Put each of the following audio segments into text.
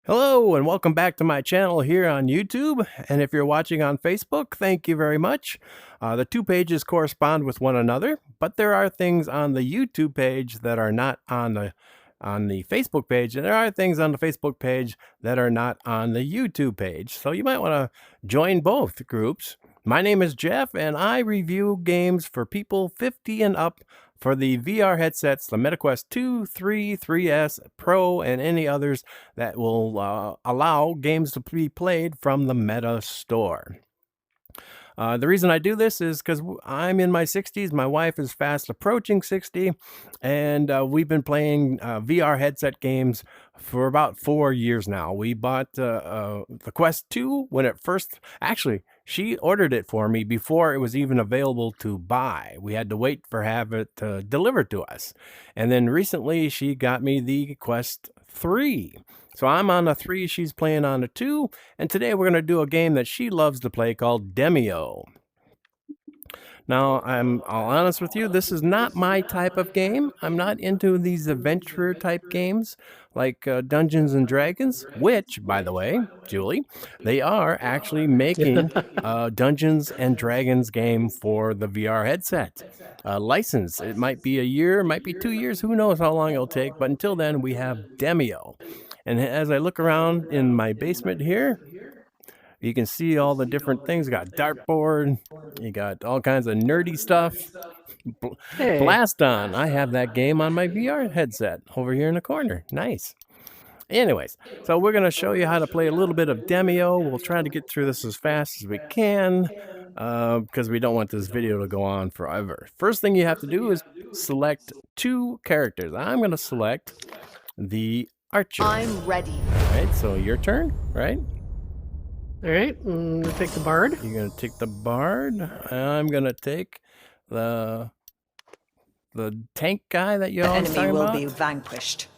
Hello and welcome back to my channel here on YouTube. And if you're watching on Facebook, thank you very much. The two pages correspond with one another, but there are things on the YouTube page that are not on the Facebook page, and there are things on the Facebook page that are not on the YouTube page. So you might want to join both groups. My name is Jeff, and I review games for people 50 and up for the VR headsets, the MetaQuest 2, 3, 3S, Pro, and any others that will allow games to be played from the Meta store. The reason I do this is because I'm in my 60s. My wife is fast approaching 60, and we've been playing VR headset games for about 4 years now. We bought the Quest 2 when it first, actually, she ordered it for me before it was even available to buy. We had to wait for have it delivered to us. And then recently she got me the Quest 3. So I'm on the 3, she's playing on the 2, and today we're going to do a game that she loves to play called Demeo. Now, I'll honest with you, this is not my type of game. I'm not into these adventure type games like Dungeons and Dragons, which, by the way, Julie, they are actually making a Dungeons and Dragons game for the VR headset. License, it might be a year, might be 2 years, who knows how long it'll take, but until then we have Demeo. And as I look around in my basement here, you can see all the different things. You got dartboard, you got all kinds of nerdy stuff. Hey. Blast On, I have that game on my VR headset over here in the corner. Nice. Anyways, so we're going to show you how to play a little bit of Demeo. We'll try to get through this as fast as we can because we don't want this video to go on forever. First thing you have to do is select two characters. I'm going to select the archer. I'm ready. All right, so your turn, right? All right, I'm gonna take the bard. You're gonna take the bard. I'm gonna take the tank guy that you The always enemy talking will about. be vanquished.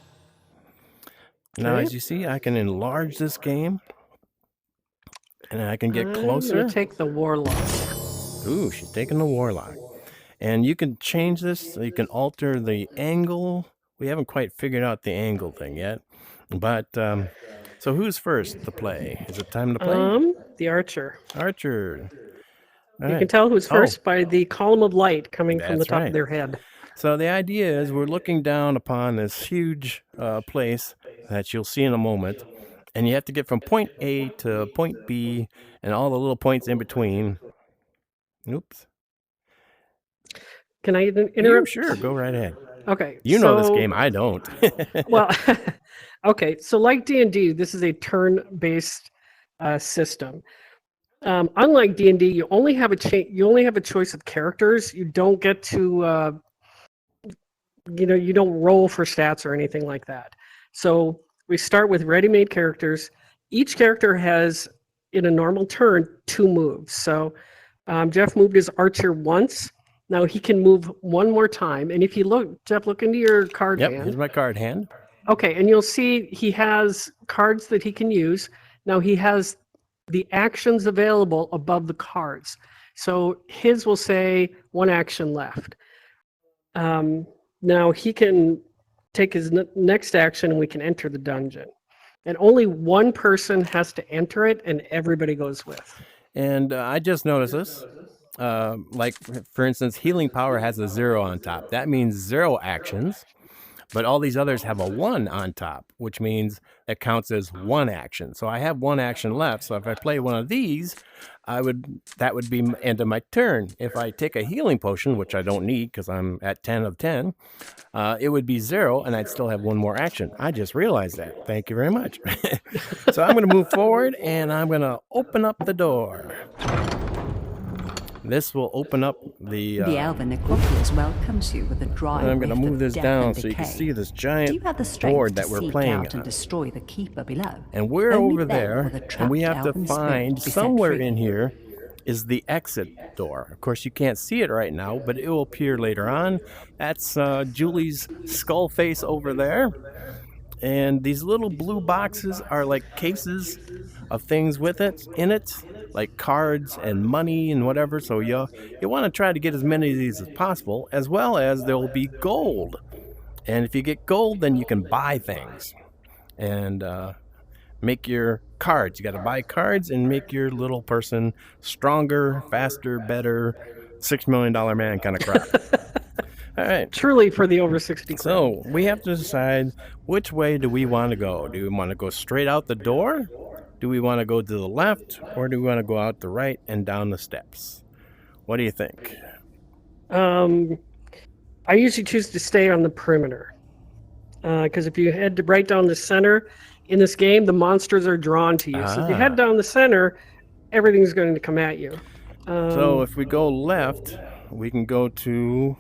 Now, Okay. as you see, I can enlarge this game, and I can get I'm closer. gonna take the warlock. Ooh, she's taking the warlock, and you can change this. So you can alter the angle. We haven't quite figured out the angle thing yet, but so who's first to play? Is it time to play? The archer. Archer. You can tell who's first by the column of light coming from the That's top right. of their head. So the idea is we're looking down upon this huge place that you'll see in a moment, and you have to get from point A to point B and all the little points in between. Oops. Can I interrupt? Sure, go right ahead. Okay. You know this game, I don't. Well, okay. So like D&D, this is a turn-based system. Unlike D&D, you only have a choice of characters. You don't get to you don't roll for stats or anything like that. So we start with ready-made characters. Each character has, in a normal turn, 2 moves. So Jeff moved his archer once. Now he can move one more time. And if you look, Jeff, look into your card hand. Yep, here's my card hand. Okay, and you'll see he has cards that he can use. Now he has the actions available above the cards. So his will say 1 action left. Now he can take his next action and we can enter the dungeon. And only one person has to enter it and everybody goes with. And I just noticed this. Like, for instance, healing power has a 0 on top. That means 0 actions. But all these others have a 1 on top, which means it counts as 1 action. So I have 1 action left. So if I play one of these, that would be end of my turn. If I take a healing potion, which I don't need because I'm at 10 of 10, it would be 0, and I'd still have 1 more action. I just realized that. Thank you very much. So I'm going to move forward, and I'm going to open up the door. This will open up the elven necropolis welcomes you with a dry. And I'm going to move this down so you can see this giant board that we're playing and destroy the keeper below. And we're over there, and we have to find somewhere in here is the exit door. Of course, you can't see it right now, but it will appear later on. That's Julie's skull face over there. And these little blue boxes are like cases of things in it, like cards and money and whatever. So you want to try to get as many of these as possible, as well as there will be gold. And if you get gold, then you can buy things. And make your cards. You got to buy cards and make your little person stronger, faster, better, $6 million man kind of crap. All right. Truly for the over 60 crowd. So we have to decide which way do we want to go. Do we want to go straight out the door? Do we want to go to the left? Or do we want to go out the right and down the steps? What do you think? I usually choose to stay on the perimeter. Because if you head right down the center in this game, the monsters are drawn to you. So if you head down the center, everything's going to come at you. So if we go left, we can go to,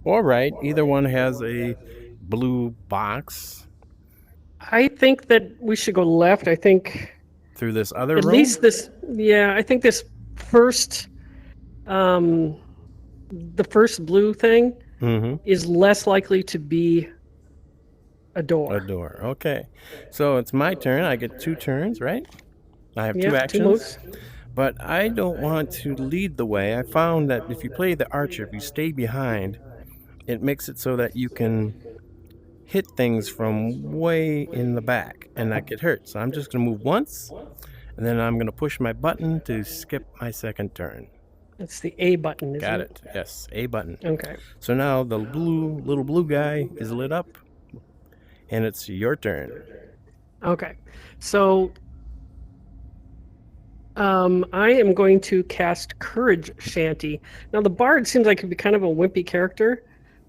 or right. Either one has a blue box. I think that we should go left. I think through this other at room? least this, yeah, I think this first, the first blue thing is less likely to be a door. A door. Okay. So it's my turn. I get 2 turns, right? I have 2 2 actions. moves. But I don't want to lead the way. I found that if you play the archer, if you stay behind, it makes it so that you can hit things from way in the back and not get hurt. So I'm just going to move once, and then I'm going to push my button to skip my second turn. That's the A button, isn't Got it? it. Yes, A button. Okay. So now the little blue guy is lit up, and it's your turn. Okay. So I am going to cast Courage Shanty. Now the bard seems like he'd be kind of a wimpy character,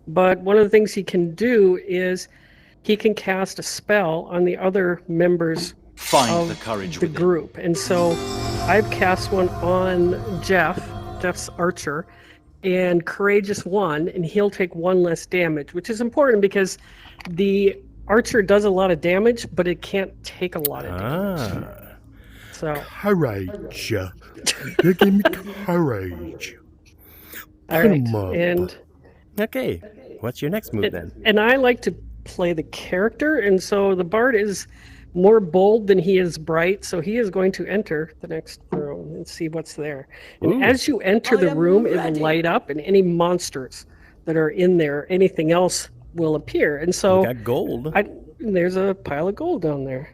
but one of the things he can do is he can cast a spell on the other members of the group. And so I've cast one on Jeff's archer, and Courageous 1, and he'll take 1 less damage, which is important because the archer does a lot of damage, but it can't take a lot of damage. So Courage. You give me courage. all right. Come on. And Okay. What's your next move then? and I like to play the character, and so the bard is more bold than he is bright, so he is going to enter the next room and see what's there. And Ooh. as you enter the room, it will light up, and any monsters that are in there, anything else will appear. And so You got gold. there's a pile of gold down there.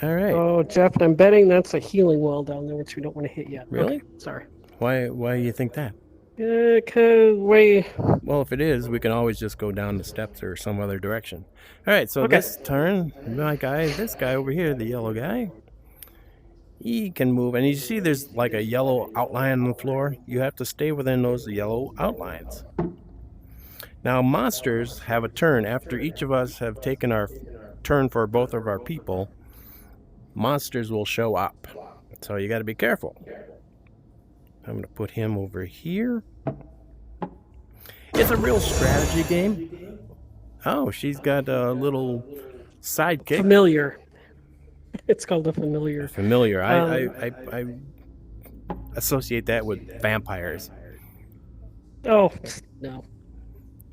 All right. Oh, Jeff, and I'm betting that's a healing well down there, which we don't want to hit yet. Really? Okay, sorry. Why do you think that? Because Well, if it is, we can always just go down the steps or some other direction. All right, so Okay. this turn, this guy over here, the yellow guy, he can move. And you see there's like a yellow outline on the floor. You have to stay within those yellow outlines. Now, monsters have a turn. After each of us have taken our turn for both of our people, monsters will show up. So you got to be careful. I'm going to put him over here. It's a real strategy game. Oh, she's got a little sidekick. familiar. It's called a familiar. Familiar. I associate that with vampires. Oh, no.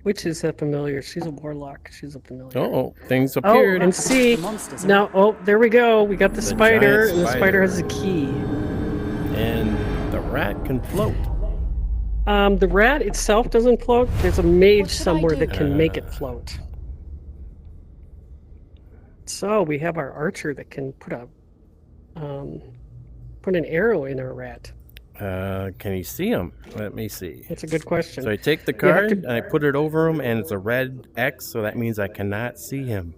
Which is a familiar? She's a warlock. She's a familiar. Oh, things Oh, appeared. and see, Monsters are- now, oh, there we go. We got the spider, giant and the spider has a spider. key. And the rat can float. The rat itself doesn't float. There's a mage What should I somewhere do? that can make it float. So we have our archer that can put an arrow in our rat. Can you see him? Let me see. That's a good question. So I take the You have card to- and I put it over him, and it's a red X, so that means I cannot see him.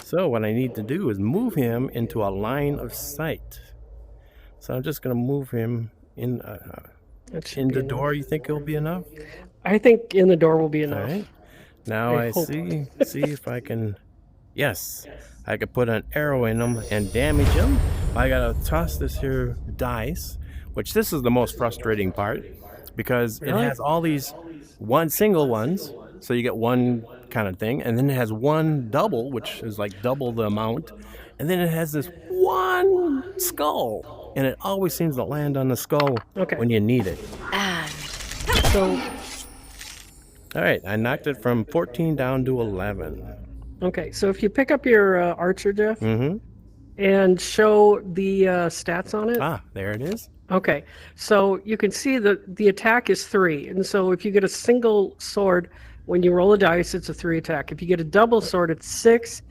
So what I need to do is move him into a line of sight. So I'm just going to move him in That should in be the enough. door. You think it'll be enough? I think in the door will be All enough. right. Now I I hope. see if I can. Yes, I could put an arrow in him and damage him. I gotta toss this here dice, which this is the most frustrating part because it Really? has all these single ones, so you get one kind of thing, and then it has one double, which is like double the amount, and then it has this one skull, and it always seems to land on the skull Okay. when you need it. So, All right, I knocked it from 14 down to 11. okay, so if you pick up your archer, Jeff, Mm-hmm. and show the stats on it. Ah, there it is. Okay, so you can see that the attack is 3, and so if you get a single sword, when you roll a dice, it's a 3 attack. If you get a double sword, it's 6,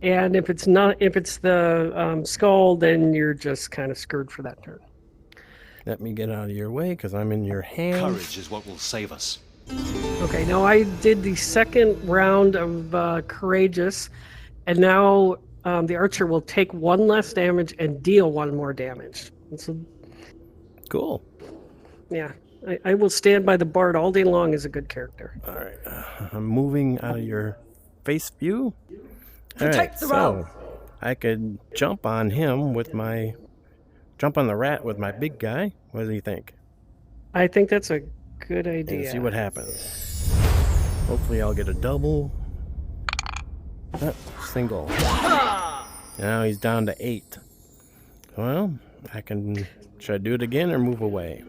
And if it's the skull, then you're just kind of screwed for that turn. Let me get out of your way because I'm in your hands. Courage is what will save us. Okay, now I did the second round of courageous, and now the archer will take one less damage and deal one more damage. And so, Cool. yeah, I will stand by the bard all day long as a good character. All right. I'm moving out of your face view. All right, Protect the so realm. I could jump on him with my... Jump on the rat with my big guy. What do you think? I think that's a good And idea. see what happens. Hopefully I'll get a double. Single. Now he's down to 8. Well, should I do it again or move away?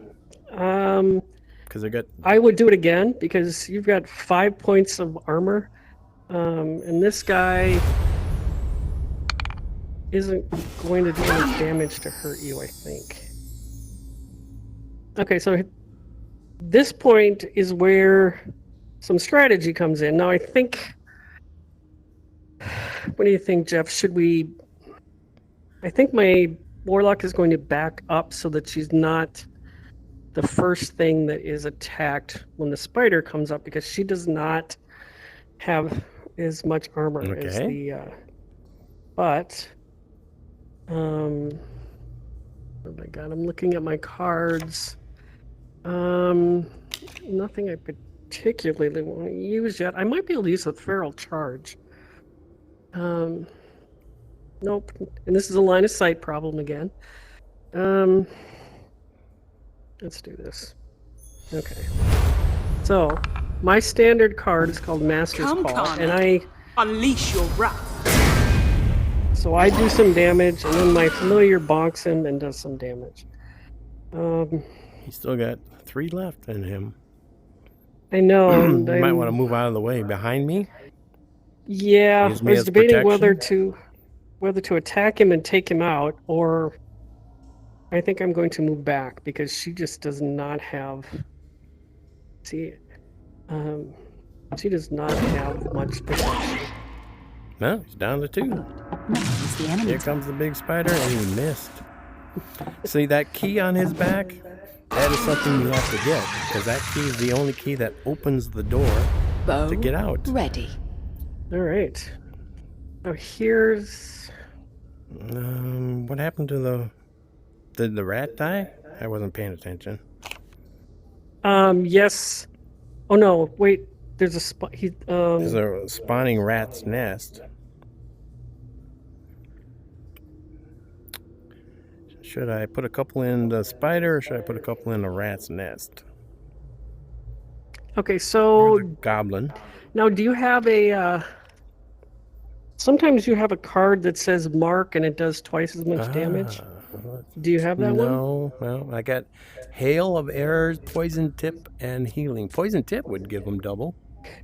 Because I would do it again because you've got 5 points of armor, and this guy isn't going to do any damage to hurt you, I think. Okay, so this point is where some strategy comes in. Now, I think... What do you think, Jeff? I think my warlock is going to back up so that she's not the first thing that is attacked when the spider comes up, because she does not have as much armor as the... But... oh my god, I'm looking at my cards. Nothing I particularly want to use yet. I might be able to use a feral charge. Nope. And this is a line of sight problem again. Let's do this. Okay. So, my standard card is called Master's Come, Call, Connor. and I... Unleash your wrath. So I do some damage, and then my familiar bonks him and does some damage. He's still got 3 left in him. I know. You might want to move out of the way behind me. Yeah, Use I me was as debating protection. whether to attack him and take him out, or I think I'm going to move back because she just does not have. See, she does not have much protection. No, he's down to 2. Now is the enemy. Here comes the big spider, and he missed. See that key on his back? That is something you have to get, because that key is the only key that opens the door Bow to get out. ready. All right. Now here's. What happened to the... Did the rat die? I wasn't paying attention. Yes. Oh no! Wait. There's a spot. There's a spawning rat's nest. Should I put a couple in the spider, or should I put a couple in the rat's nest? Okay, so There's a goblin. now do you have a? Sometimes you have a card that says mark and it does twice as much damage. Do you have that one? No. I got hail of errors, poison tip, and healing. Poison tip would give them double.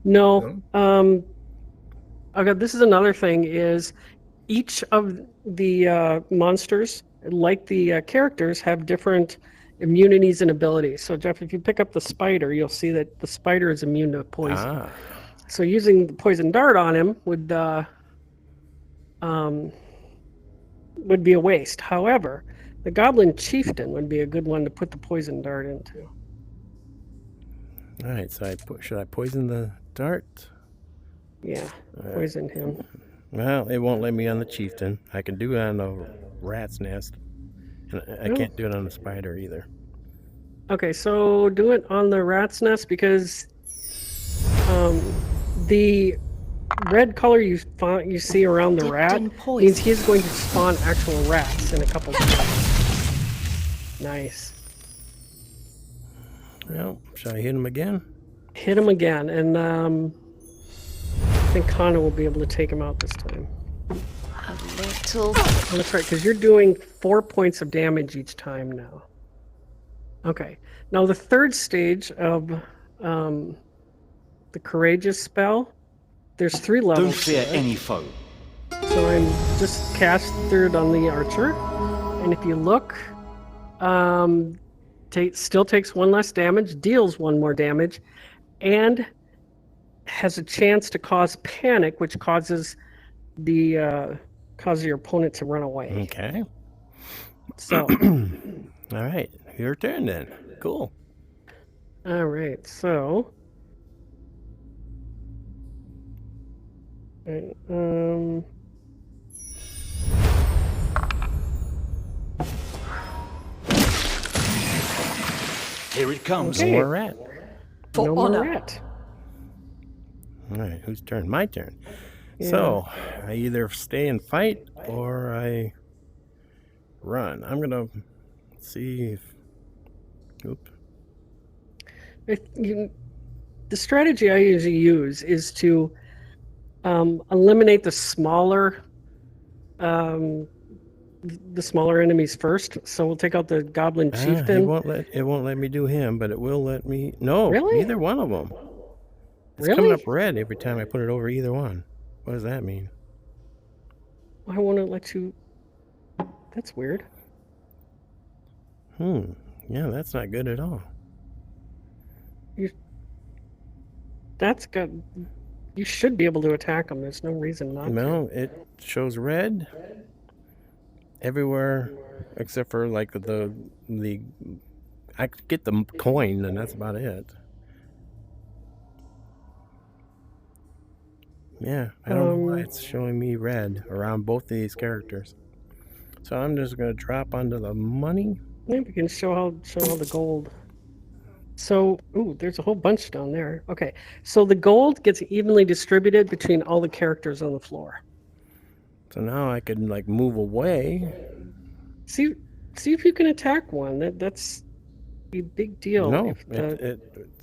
No. Okay, this is another thing. Is each of the monsters, like the characters, have different immunities and abilities. So, Jeff, if you pick up the spider, you'll see that the spider is immune to poison. So, using the poison dart on him would be a waste. However, the goblin chieftain would be a good one to put the poison dart into. All right, so should I poison the dart? Yeah, poison him. Well, it won't let me on the chieftain. I can do it on the rat's nest. And I can't do it on the spider either. Okay, so do it on the rat's nest because the red color you see around the Dipped rat in means poison. he's going to spawn actual rats in a couple of days. Nice. Well, should I hit him again? Hit him again, and I think Connor will be able to take him out this time. A little. Oh, that's right, because you're doing 4 points of damage each time now. Okay. Now the third stage of the courageous spell, there's 3 levels. Don't fear to it. any foe. So I'm just cast third on the archer, and if you look, still takes 1 less damage, deals 1 more damage, and has a chance to cause panic, which causes cause your opponent to run away. Okay. So, All right. Your turn then. Cool. all right. So, right, Here it comes. No Okay. more rat. For no more honor. rat. All right. Whose turn? My turn. Yeah. So I either stay and fight or I run. I'm gonna see if. Oops. The strategy I usually use is to eliminate the smaller enemies first. So we'll take out the goblin chieftain. It won't let me do him, but it will let me. No, Really? neither one of them. It's Really? coming up red every time I put it over either one. What does that mean? I want to let you. That's weird. Yeah, that's not good at all. That's good. You should be able to attack them. There's no reason not to. No, it shows red everywhere except for like the I could get the coin and that's about it. Yeah, I don't know why it's showing me red around both of these characters. So I'm just gonna drop onto the money. Yeah, we can show how the gold. So, ooh, there's a whole bunch down there. Okay, so the gold gets evenly distributed between all the characters on the floor. So now I can like move away. See if you can attack one. That's a big deal. No, if the-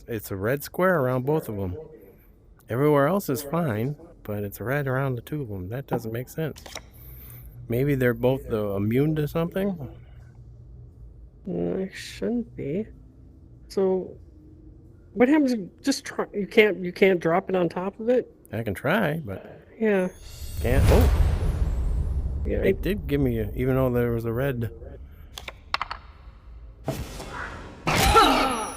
it's a red square around both of them. Everywhere else is fine, but it's red around the two of them. That doesn't make sense. Maybe they're both immune to something? It shouldn't be. So, what happens if just try? You can't drop it on top of it? I can try, but Yeah. can't. Oh, Yeah. it did give me even though there was a red. I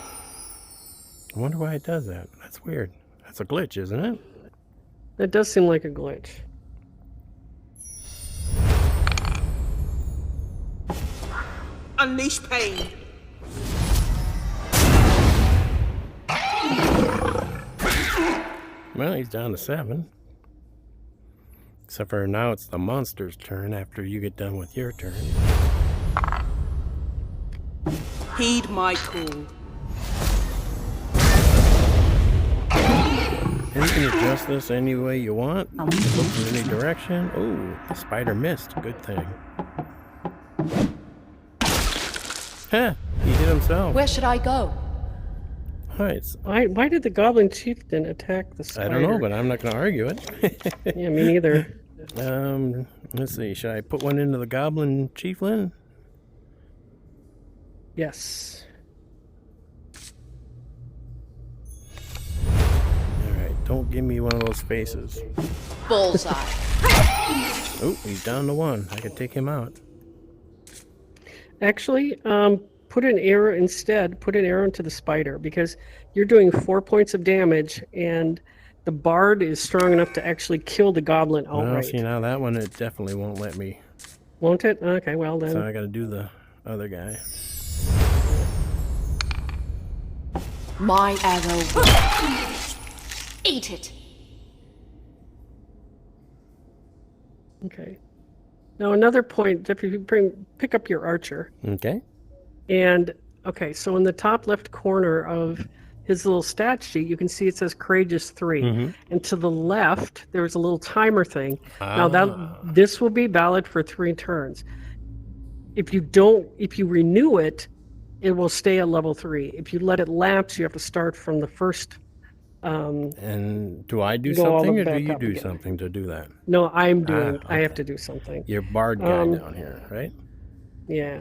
wonder why it does that. That's weird. That's a glitch, isn't it? That does seem like a glitch. Unleash pain. Well, he's down to 7. Except for now it's the monster's turn after you get done with your turn. Heed my call. And you can adjust this any way you want. Look in any direction. Oh, the spider missed. Good thing. Huh, he hit himself. Where should I go? Alright, Why did the goblin chieftain attack the I spider? don't know, but I'm not going to argue it. Yeah, me neither. Let's see. Should I put one into the goblin chieftain? Yes. Alright, don't give me one of those faces. Bullseye. Oh, he's down to 1. I could take him out. Actually, put an arrow instead. Put an arrow into the spider because you're doing 4 points of damage, and the bard is strong enough to actually kill the goblin Well, outright. see, now that one, it definitely won't let me. Won't it? Okay, well then. So I got to do the other guy. My arrow will eat it. Okay. Now another point. If you pick up your archer, Okay. and okay, so in the top left corner of his little stat sheet, you can see it says Courageous 3, Mhm. and to the left there's a little timer thing. Now this will be valid for 3 turns. If you renew it, it will stay at level 3. If you let it lapse, you have to start from the first. And do I do Go all the something, or do back you up do again. something to do that? No, I'm doing. I have okay. to do something. Your bard guy down here, right? Yeah.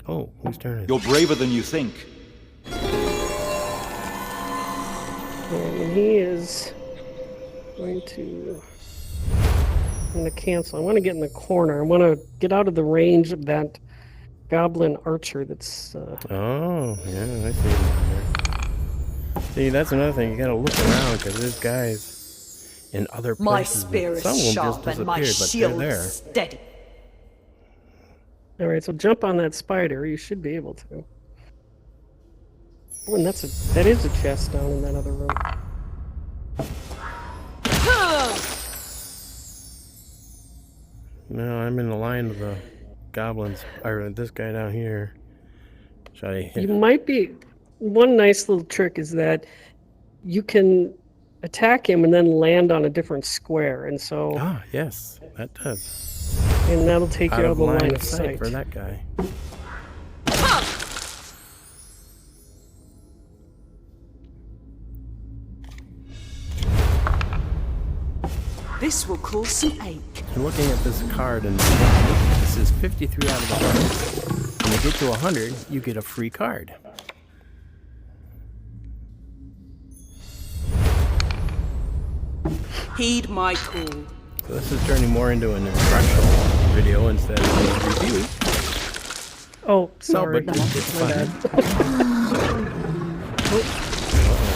Oh, whose turn is it? You're braver than you think. And he is going to. I'm going to cancel. I want to get in the corner. I want to get out of the range of that goblin archer. That's. Oh, yeah, I see him down there. See, that's another thing. You gotta look around because this guy's in other My places. spear Some of is them sharp just and my disappeared, but they're shield there. steady. All right, so jump on that spider. You should be able to. Oh, and that is a chest down in that other room. No, I'm in the line of the goblins, or this guy down here. Should I hit? You might be. One nice little trick is that you can attack him and then land on a different square, and so Ah, yes, that does. and that'll take you Out out of of the line of sight sight. for that guy. This will cause some ache. And looking at this card, and this is 53 out of 100. When you get to 100, you get a free card. Heed my call. So this is turning more into an instructional video instead of a review. Oh, No, sorry. but it's My fun. bad.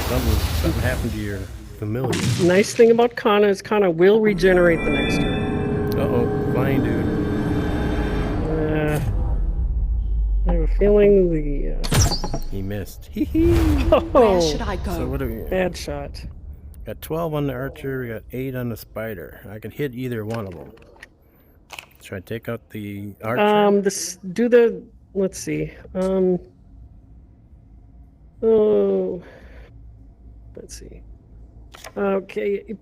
Something happened to your familiar. Nice thing about Kana is Kana will regenerate the next turn. Uh-oh, flying dude. I have a feeling the He missed. Hee hee. Where should I go? So what do we bad shot. got? 12 on the archer, we got 8 on the spider. I can hit either one of them. Should I take out the archer? Let's see. Oh, let's see. Okay,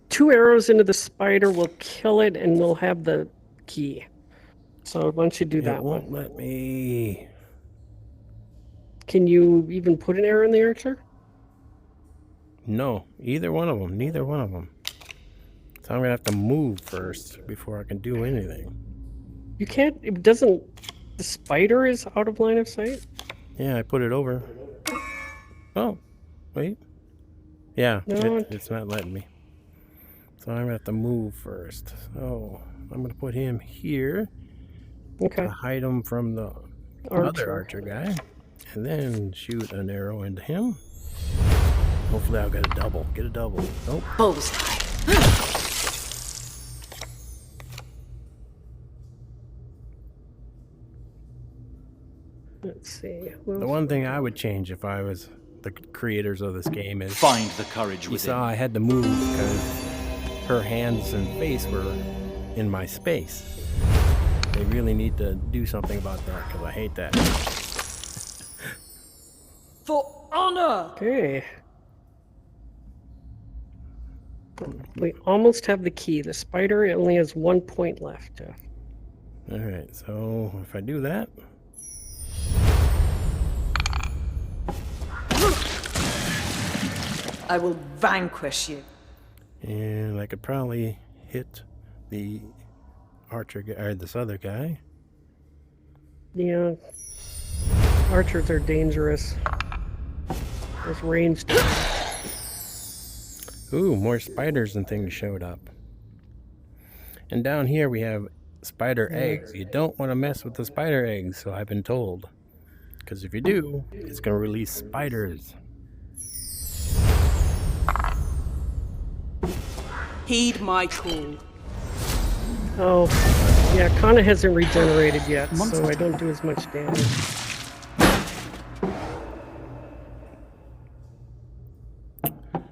2 arrows into the spider will kill it, and we'll have the key. So why don't you do It that won't one? let me. Can you even put an arrow in the archer? No, either one of them. Neither one of them. So I'm gonna have to move first before I can do anything. You can't. It doesn't. The spider is out of line of sight. Yeah, I put it over. Oh, wait. Yeah, No, it's not letting me. So I'm gonna have to move first. So I'm gonna put him here Okay. to hide him from the other archer guy, and then shoot an arrow into him. Hopefully I'll get a double. Get a double. Nope. Bullseye. Let's see. The one thing I would change if I was the creators of this game is Find the courage you within. saw I had to move because her hands and face were in my space. They really need to do something about that because I hate that. For honor! Okay. We almost have the key. The spider only has 1 point left. All right, so if I do that, I will vanquish you. and I could probably hit the archer guy, or this other guy. Yeah. Archers are dangerous. There's ranged. Ooh, more spiders and things showed up. And down here we have spider eggs. You don't want to mess with the spider eggs, so I've been told. Because if you do, it's going to release spiders. Heed my call. Oh, yeah. Kana hasn't regenerated yet, so I don't do as much damage.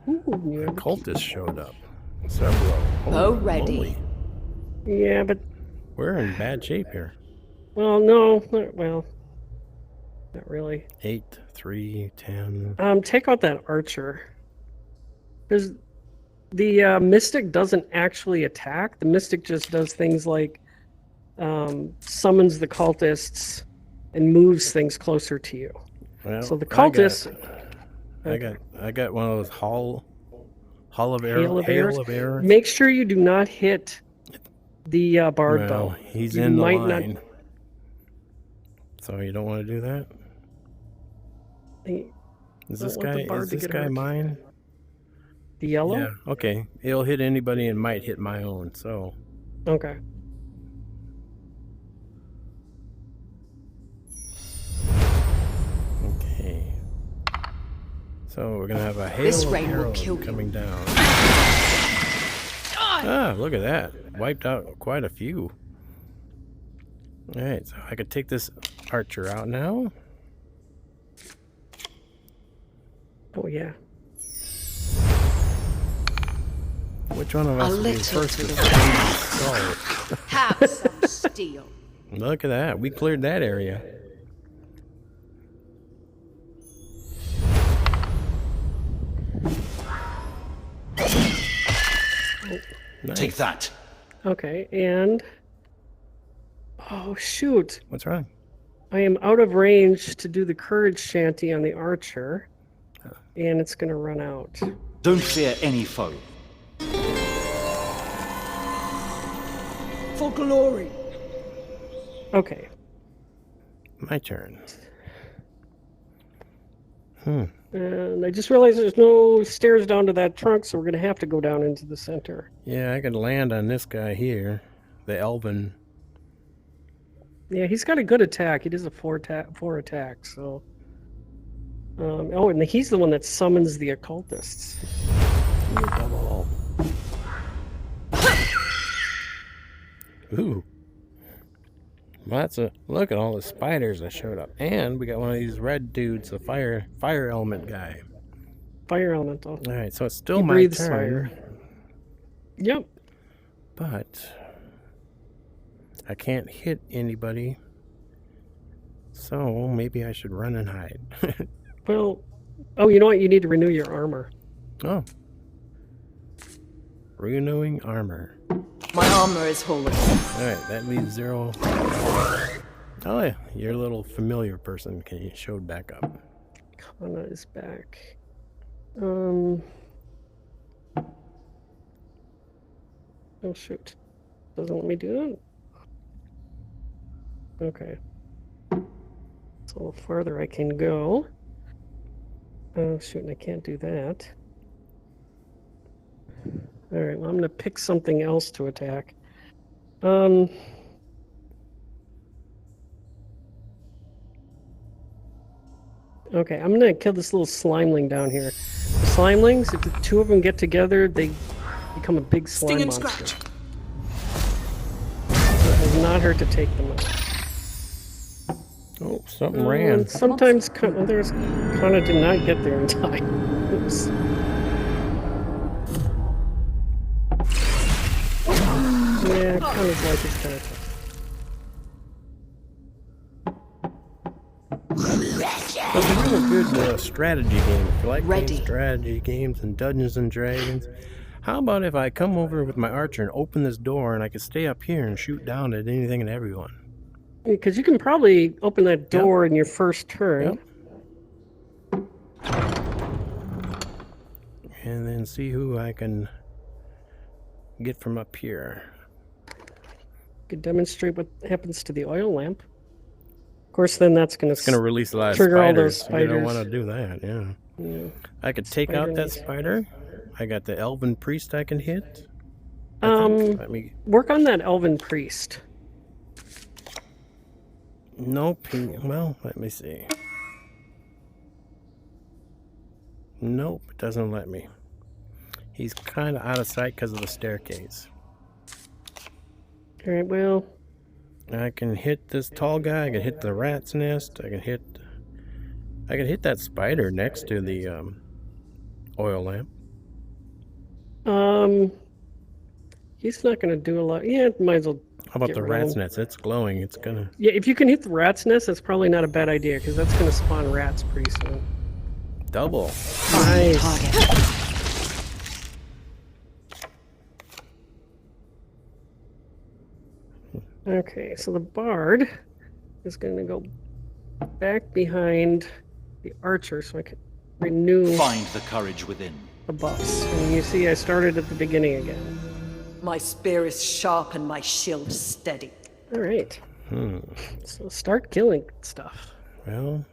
Ooh, you A have the cultist showed up. Several. Bow Holy ready. moly. Yeah, but We're in bad shape here. well, no, not really. 8, 3, 10. Take out that archer. There's the mystic doesn't actually attack. The mystic just does things like summons the cultists and moves things closer to you. Well, So the cultists. I got one of those hail of Hail of arrows. arrows. Make sure you do not hit the bard Well, though. he's You in the might line. So you don't want to do that? Is Don't this want the guy bard is to this get guy hurt. mine? The yellow. Yeah, okay. It'll hit anybody and might hit my own, so Okay. okay. So we're gonna have a This hail of rain will arrows kill you. coming down. Ah, look at that. Wiped out quite a few. Alright, so I could take this archer out now. Oh yeah. Which one of A us will be little first to to the find the skull? Have some steel. Look at that. We cleared that area. Nice. Take that. Okay, and oh shoot, What's wrong? I am out of range to do the courage shanty on the archer, and it's gonna run out. Don't fear any foe. For glory. Okay. My turn. And I just realized there's no stairs down to that trunk, so we're gonna have to go down into the center. Yeah, I could land on this guy here. The elven. Yeah, he's got a good attack. He does a four attack, so. Oh, and he's the one that summons the occultists. You double. Ooh. Lots of, look at all the spiders that showed up. And we got one of these red dudes, the fire element guy. Fire elemental. Alright, so it's still He my breathes turn. fire. Yep. But I can't hit anybody. So maybe I should run and hide. Well, oh, you know what? You need to renew your armor. Oh. Renewing armor. My armor is holy. Alright, that leaves 0. Oh yeah, your little familiar person showed back up. Kana is back. Oh shoot. Doesn't let me do it. Okay. It's a little farther I can go. Oh shoot, and I can't do that. Alright, well I'm gonna pick something else to attack. Okay, I'm gonna kill this little slimeling down here. The slimelings, if the two of them get together, they become a big slime Sting and monster. scratch. So it does not hurt to take them out. Oh, something ran. Sometimes others kind of did not get there in time. Oops. Yeah, kind of like it's kind of tough. It's a real good strategy game. If you like playing Ready. strategy games and Dungeons and Dragons, how about if I come over with my archer and open this door and I can stay up here and shoot down at anything and everyone? Because you can probably open that door in your first turn. Yep. And then see who I can get from up here. You could demonstrate what happens to the oil lamp. Of course, then that's going It's going to release a lot of trigger all spiders. those You don't spiders. want to do that, yeah. Yeah. I could take out that Spider. spider. I got the elven priest I can hit. I think. Let me... Work on that elven priest. Nope. Well, let me see. Nope, it doesn't let me. He's kind of out of sight because of the staircase. All right, well, I can hit this tall guy. I can hit the rat's nest. I can hit that spider next to the oil lamp. he's not going to do a lot. Yeah, might as well. How about Get the rid of rat's him. nest? It's glowing. It's gonna Yeah, if you can hit the rat's nest, that's probably not a bad idea because that's going to spawn rats pretty soon. double. Nice. Target. Okay, so the bard is going to go back behind the archer so I can renew Find the courage within. the buffs. And you see, I started at the beginning again. My spear is sharp and my shield steady. All right. So start killing stuff. Well,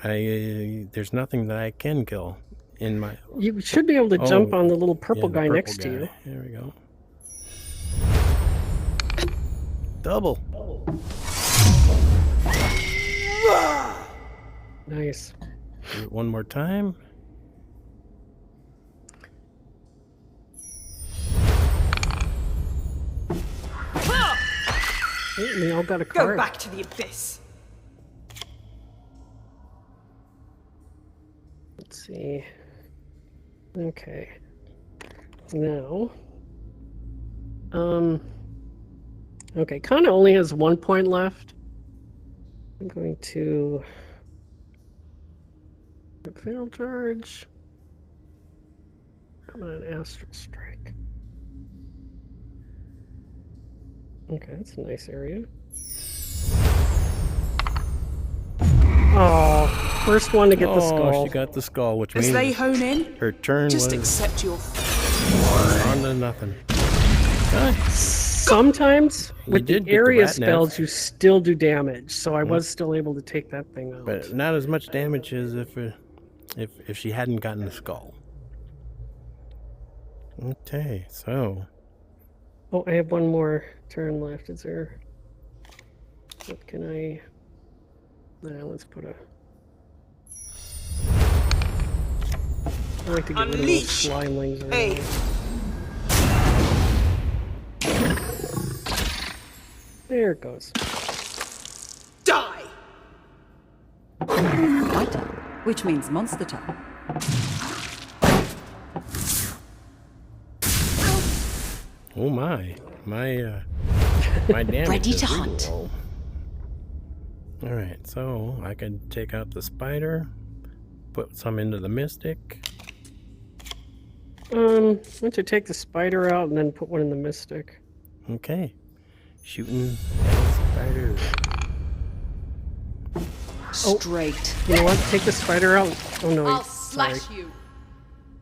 there's nothing that I can kill in my You should be able to jump Oh, on the little purple the guy purple next to guy. you. There we go. Double. Nice. Do it one more time. We all got a card. Go back to the abyss. Let's see. Okay. Now. Okay, Kana only has 1 point left. I'm going to fail charge. Come on, Astral Strike. Okay, that's a nice area. Oh, first one to get the skull. She got the skull, which As means they hone in, her turn just was accept your on to nothing. Sometimes with the did get the area rat spells, nest. you still do damage, so I was still able to take that thing out. But not as much damage as if she hadn't gotten the skull. Okay, so Oh, I have one more turn left. Is there? What can I? Let's put a. I like to get rid of those Unleash slimelings around. Hey. There it goes. Die. My turn, which means monster turn. oh my damage Ready is to really hunt. low. All right, so I could take out the spider, put some into the mystic. Why don't you take the spider out and then put one in the mystic? Okay, shooting hell spiders. Straight. You know what? Take the spider out. Oh no! I'll sorry. slash you.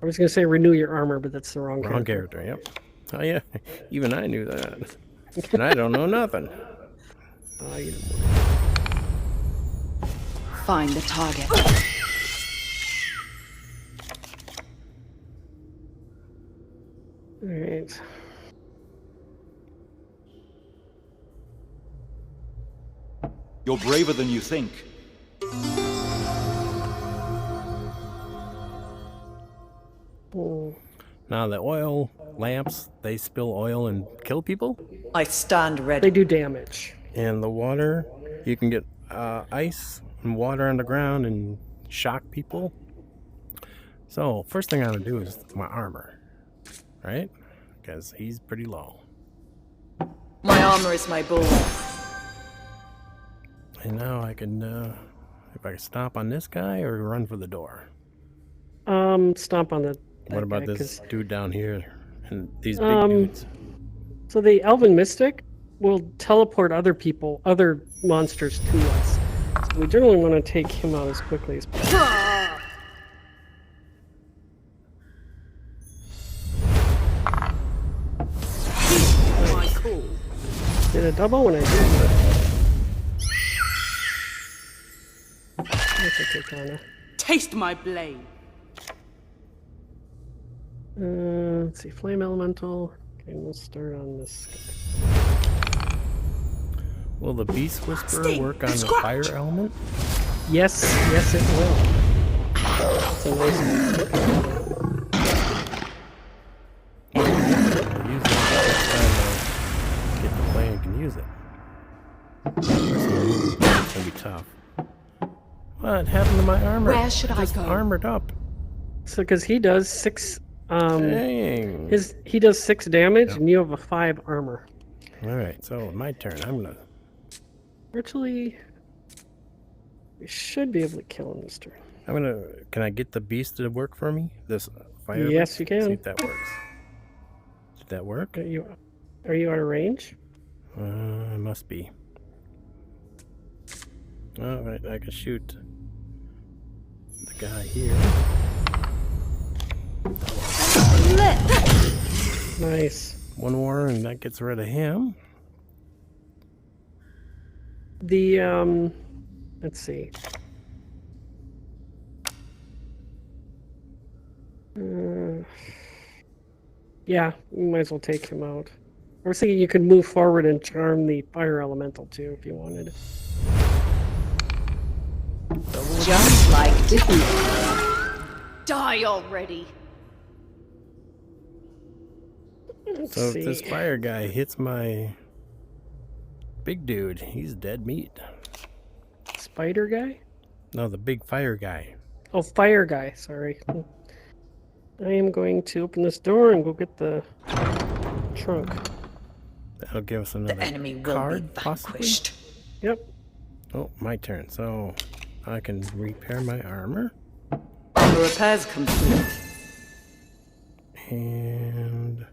I was gonna say renew your armor, but that's the wrong Wrong character. Yep. Oh yeah, even I knew that, and I don't know nothing. You Find the target. All right. You're braver than you think. Oh. Now the oil lamps, they spill oil and kill people, I stand They ready. do damage. and the water, you can get ice and water on the ground and shock people. So first thing I'm gonna do is my armor, right? Because he's pretty low. My armor is my bull. And now I can, if I can stomp on this guy or run for the door. Stomp on the. What that about guy, this 'cause- dude down here and these big dudes? So the Elven Mystic will teleport other people, other monsters to us. So we generally want to take him out as quickly as possible. My call. Did a double when I did. That's okay, kinda. Taste my blade. Let's see, Flame Elemental. Okay, we'll start on this guy. Will the Beast Whisperer Sting work on and the scratch. fire element? Yes, yes, it will. That's a nice one. I'll use that next time I get the plane and can use it. It's gonna be tough. What happened to my armor? Where should I Just go? armored up. So, because he does 6, Dang. he does 6 damage, Yeah. and you have a 5 armor. All right, so my turn. I'm gonna. Virtually, we should be able to kill him this turn. Can I get the beast to work for me? This fire. Yes, you can. See if that works. Did that work? Are you out of range? It must be. All right, I can shoot the guy here. Nice. One more, and that gets rid of him. The let's see. Yeah, we might as well take him out. I was thinking you could move forward and charm the fire elemental too if you wanted. Just like Demeo. Die already. Let's So see. if this fire guy hits my big dude. He's dead meat. Spider guy? No, the big fire guy. Oh, fire guy. Sorry. I am going to open this door and go get the trunk. That'll give us another The enemy will card, be possibly. vanquished. Yep. Oh, my turn. So I can repair my armor. The repair's complete. And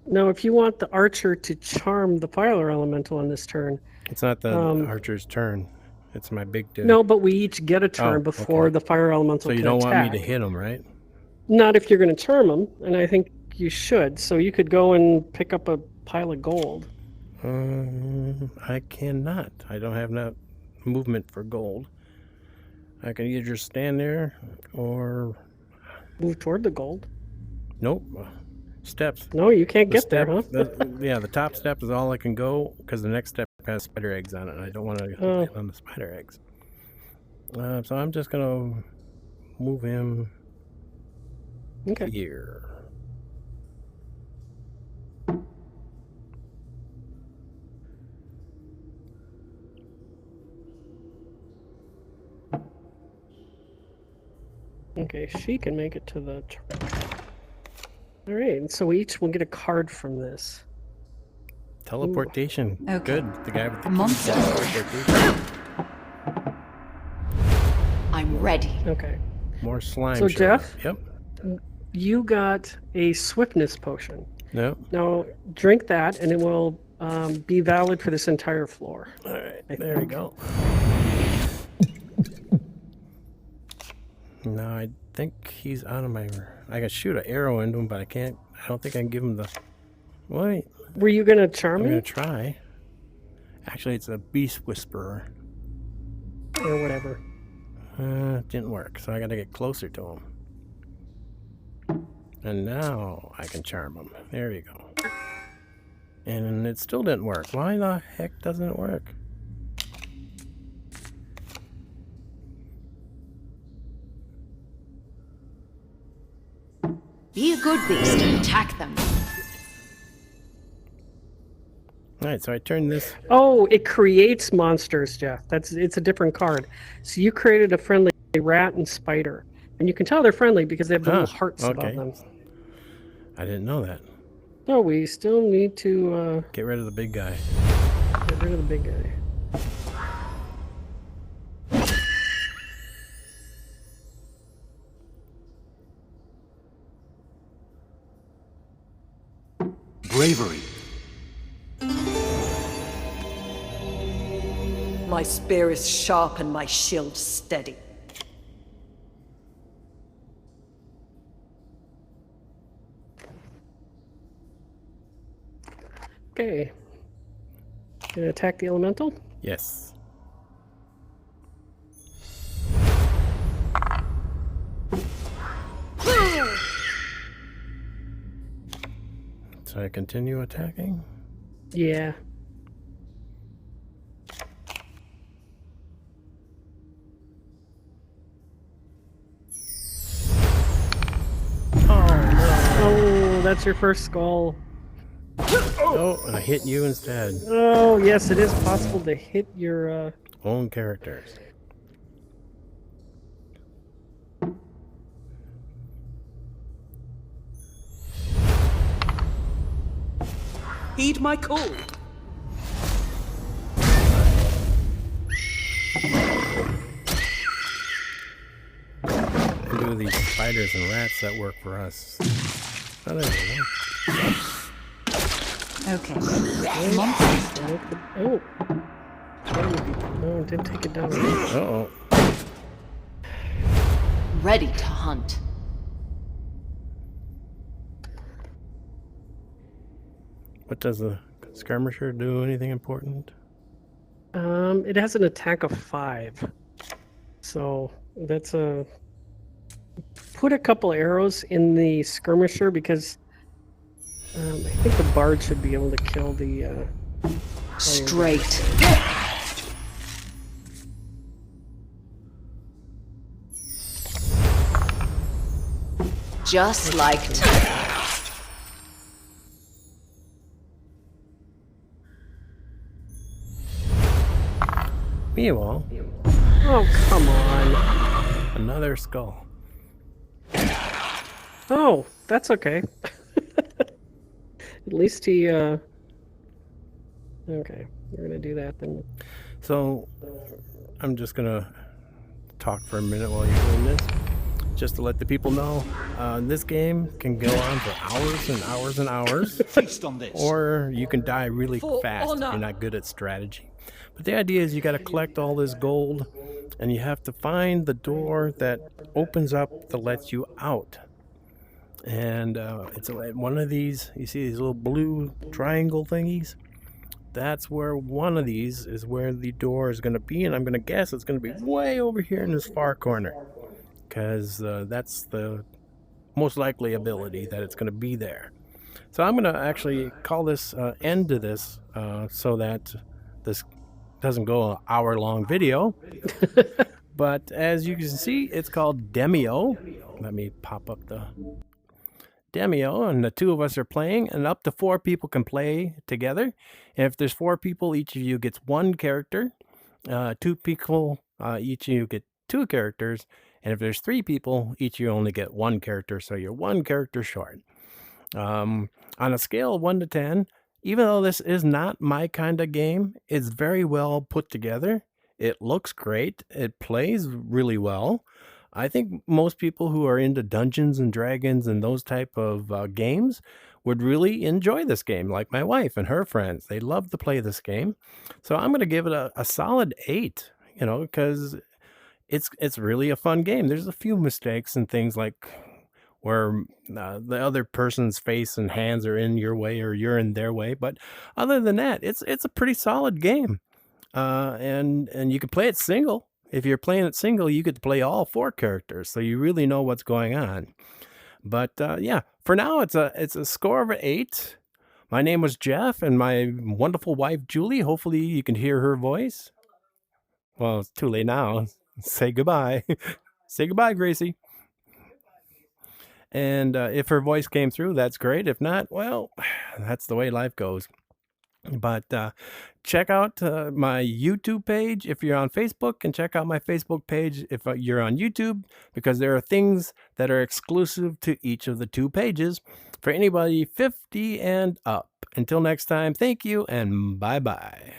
Now, if you want the archer to charm the fire elemental on this turn, it's not the archer's turn. It's my big dude. no, but we each get a turn Oh, before okay. the fire elemental So you can don't attack. want me to hit him, right? Not if you're going to charm him, and I think you should. So you could go and pick up a pile of gold. I cannot. I don't have enough movement for gold. I can either just stand there or... Move toward the gold. Nope. Steps. No, you can't The get there, huh? step- yeah, the top step is all I can go because the next step has spider eggs on it. And I don't want to land on the spider eggs. So I'm just going to move him Okay. here. Okay, she can make it to the... All right, so we each will get a card from this. Teleportation. Okay. Good. The guy with the Monster. teleportation. I'm ready. Okay. More slime. So, showed up. Jeff? Yep. You got a swiftness potion. Nope. Now, drink that, and it will be valid for this entire floor. All right. I There we think. go. No, I think he's out of my... I can shoot an arrow into him, but I can't... I don't think I can give him the... Wait. Were you going to charm I'm him? going to try. Actually, it's a beast whisperer. Or whatever. It didn't work, so I got to get closer to him. And now I can charm him. There you go. And it still didn't work. Why the heck doesn't it work? Be a good beast and attack them. Alright, so I turned this... Oh, it creates monsters, Jeff. It's a different card. So you created a friendly rat and spider. And you can tell they're friendly because they have the little hearts above okay. them. I didn't know that. No, we still need to Get rid of the big guy. get rid of the big guy. Bravery. My spear is sharp and my shield steady. Okay. Gonna attack the elemental? Yes. So I continue attacking? Yeah. Oh, that's your first skull. Oh, and I hit you instead. Oh, yes, it is possible to hit your, Own characters. Heed my call. We do these spiders and rats that work for us. Oh, there we go. Okay. Monster's turn. Oh. No, it didn't take it down. Uh-oh. Ready to hunt. What does the skirmisher do? Anything important? It has an attack of 5. So that's a... Put a couple arrows in the skirmisher because I think the bard should be able to kill the... Straight. Just like time. Meanwhile, Oh, come on. another skull. Oh, that's okay. At least he, Okay, we're gonna do that then. So I'm just gonna talk for a minute while you're doing this, just to let the people know. This game can go on for hours and hours and hours, Feast on this. or you can die really fast if you're not good at strategy. But the idea is you got to collect all this gold, and you have to find the door that opens up that lets you out. And it's one of these. You see these little blue triangle thingies? That's where one of these is where the door is going to be, and I'm going to guess it's going to be way over here in this far corner, because that's the most likely ability that it's going to be there. So I'm going to actually call this end to this, so that this doesn't go an hour-long video. But as you can see, it's called Demeo. Let me pop up the Demeo, and the two of us are playing, and up to 4 people can play together. And if there's 4 people, each of you gets 1 character. 2 people, each of you get 2 characters. And if there's 3 people, each of you only get 1 character, so you're 1 character short. On a scale of 1 to 10, even though this is not my kind of game, it's very well put together. It looks great. It plays really well. I think most people who are into Dungeons and Dragons and those type of games would really enjoy this game, like my wife and her friends. They love to play this game. So I'm going to give it a solid 8, because it's really a fun game. There's a few mistakes and things like where the other person's face and hands are in your way or you're in their way. But other than that, it's a pretty solid game. And you can play it single. If you're playing it single, you get to play all 4 characters, so you really know what's going on. But yeah, for now, it's a score of an 8. My name was Jeff, and my wonderful wife Julie. Hopefully, you can hear her voice. Well, it's too late now. Say goodbye. Say goodbye, Gracie. And if her voice came through, that's great. If not, well, that's the way life goes. But check out my YouTube page if you're on Facebook, and check out my Facebook page if you're on YouTube, because there are things that are exclusive to each of the 2 pages for anybody 50 and up. Until next time, thank you and bye-bye.